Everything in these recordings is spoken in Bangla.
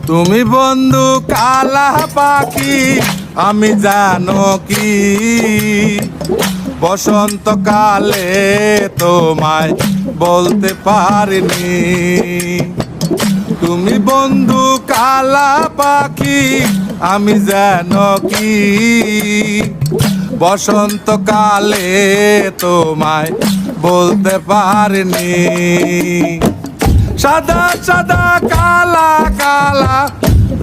তুমি বন্ধু কালা পাখি আমি জানো কি বসন্তকালে তোমায় বলতে পারিনি। তুমি বন্ধু কালা পাখি আমি জানো কি বসন্তকালে তোমায় বলতে পারিনি। সাদা সাদা কালা কালা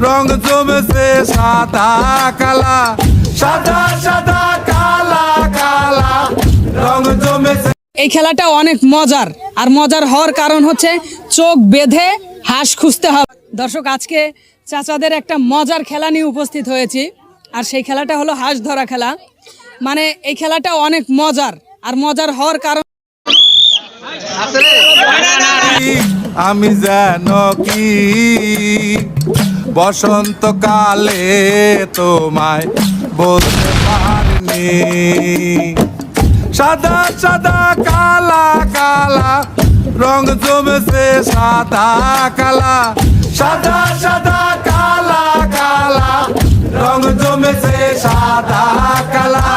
রং জমেছে সাদা কালা, সাদা সাদা কালা কালা রং জমেছে। এই খেলাটা অনেক মজার, আর মজার হওয়ার কারণ হচ্ছে চোখ বেঁধে হাঁস খুঁজতে হবে। দর্শক, আজকে চাচাদের একটা মজার খেলা নিয়ে উপস্থিত হয়েছি, আর সেই খেলাটা হলো হাঁস ধরা খেলা। মানে এই খেলাটা অনেক মজার, আর মজার হওয়ার কারণ আমি জানো কি বসন্তকালে তোমায় বলতে পারিনি। সাদা সাদা কালা কালা রং জমেছে সাদা কালা, সাদা সাদা কালা কালা রং জমেছে সাদা কালা।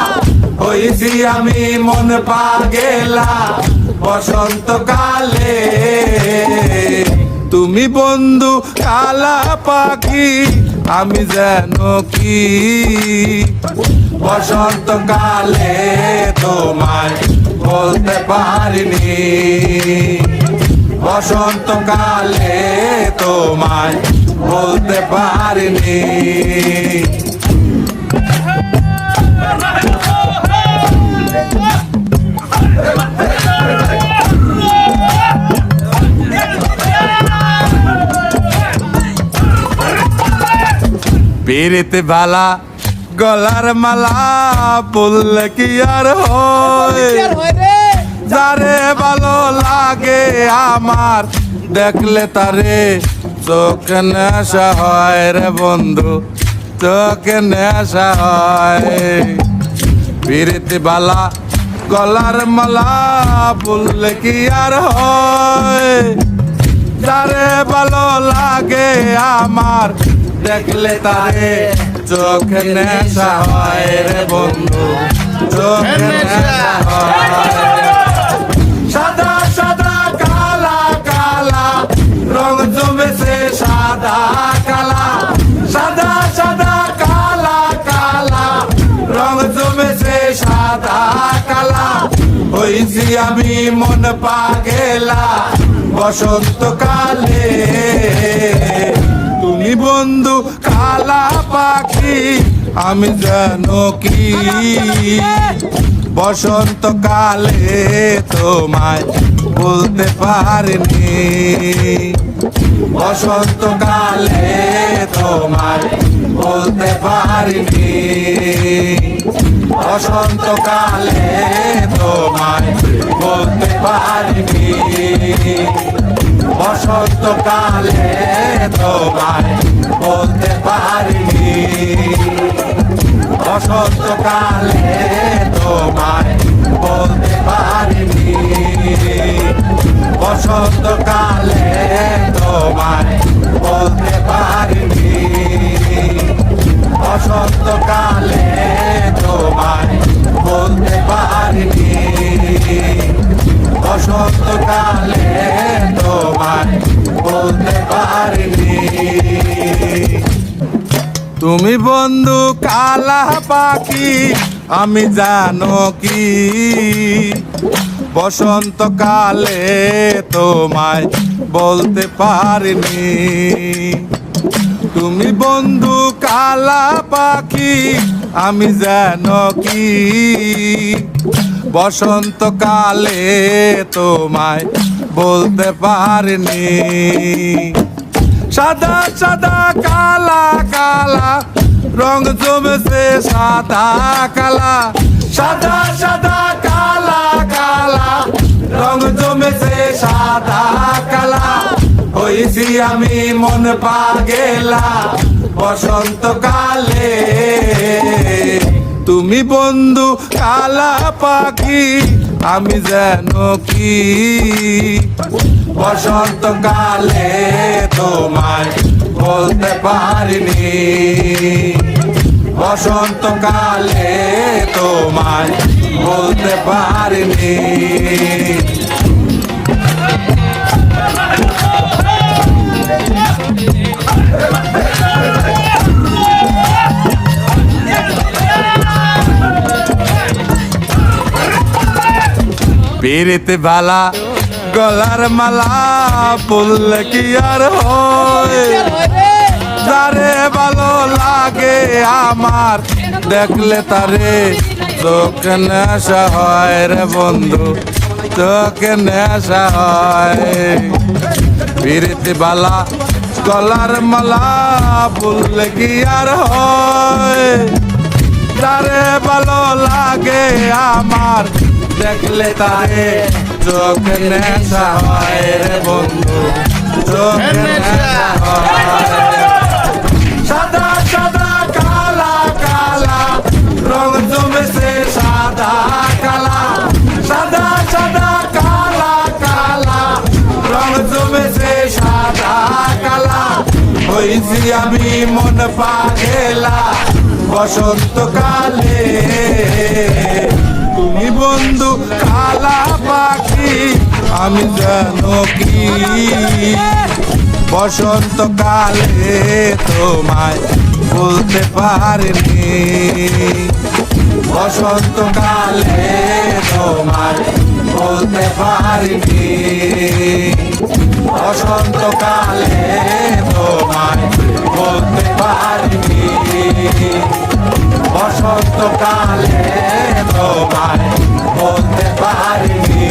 হইছি আমি মন পাগেলা বসন্তকালে। তুমি বন্ধু কালা পাখি আমি জানো কি বসন্তকালে তোমায় বলতে পারিনি। বসন্তকালে তোমায় বলতে পারিনি। পেরেতে বালা গলার মালা বললে কি আর হয়, যারে ভালো লাগে আমার দেখলে তারে চোখে নেশা হয় রে বন্ধু, চোখে নেশা হয়। পেরেতে বালা গলার মালা বললে কি আর হয়, যারে ভালো লাগে আমার দেখলে তারে চোখে নেশা হয় রে বন্ধু, চোখে নেশা হয়। সাদা সাদা কালা কালা রং জমেছে সাদা কালা, সাদা সাদা কালা কালা রং জমেছে সাদা কালা। হইছি আমি মন পাগেলা বসন্তকালে। তুমি বন্ধু কালা পাখি আমি জানো কি বসন্তকালে তোমায় বলতে পারিনি। বসন্তকালে তোমায় বলতে পারিনি। বসন্তকালে তোমায় বলতে পারিনি। বসন্তকালে তোমায় বলতে পারিনি। বসন্তকালে তোমায় বলতে পারিনি। বসন্তকালে তোমায় বলতে পারিনি। বসন্তকালে তোমায় বলতে পারিনি। বসন্তকালে তোমায় বলতে পারিনি। তুমি বন্ধু কালা পাখি আমি জানো কি বসন্তকালে তোমায় বলতে পারিনি। তুমি বন্ধু কালা পাখি আমি জানো কি বসন্তকালে তোমায় বলতে পারিনি। সাদা সাদা কালা কালা রং জমেছে সাদা কালা, সাদা সাদা কালা কালা রং জমেছে সাদা কালা। হইছি আমি মন পাগেলা বসন্তকালে। তুমি বন্ধু কালা পাখি আমি জানো কি বসন্তকালে তোমায় বলতে বসন্তকালে তোমায় বলতে পারিনি। পিরিতে বালা গলার মালা পড়লে কি আর হয়, যারে ভালো লাগে আমার দেখলে তারে চোখে নেশা হয় রে বন্ধু, চোখে নেশা হয়। পিরিতে বালা গলার মালা পড়লে কি আর হয়, যারে ভালো লাগে আমার দেখলে তারে চোখে নেশা হয় রে বন্ধু, চোখে নেশা হয়। সাদা সাদা কালা কালা রং জমেছে সাদা কালা, সাদা সাদা কালা কালা রং জমেছে সাদা কালা। হইছি আমি মন পাগেলা বসন্তকালে, তুমি বন্ধু কালা পাখি আমি জানো কি। বসন্তকালে তোমায় বলতে পারিনি, বসন্তকালে তোমায় বলতে পারিনি, বসন্তকালে তোমায় বলতে পারিনি, বসন্তকালে তোমায় বলতে পারিনি।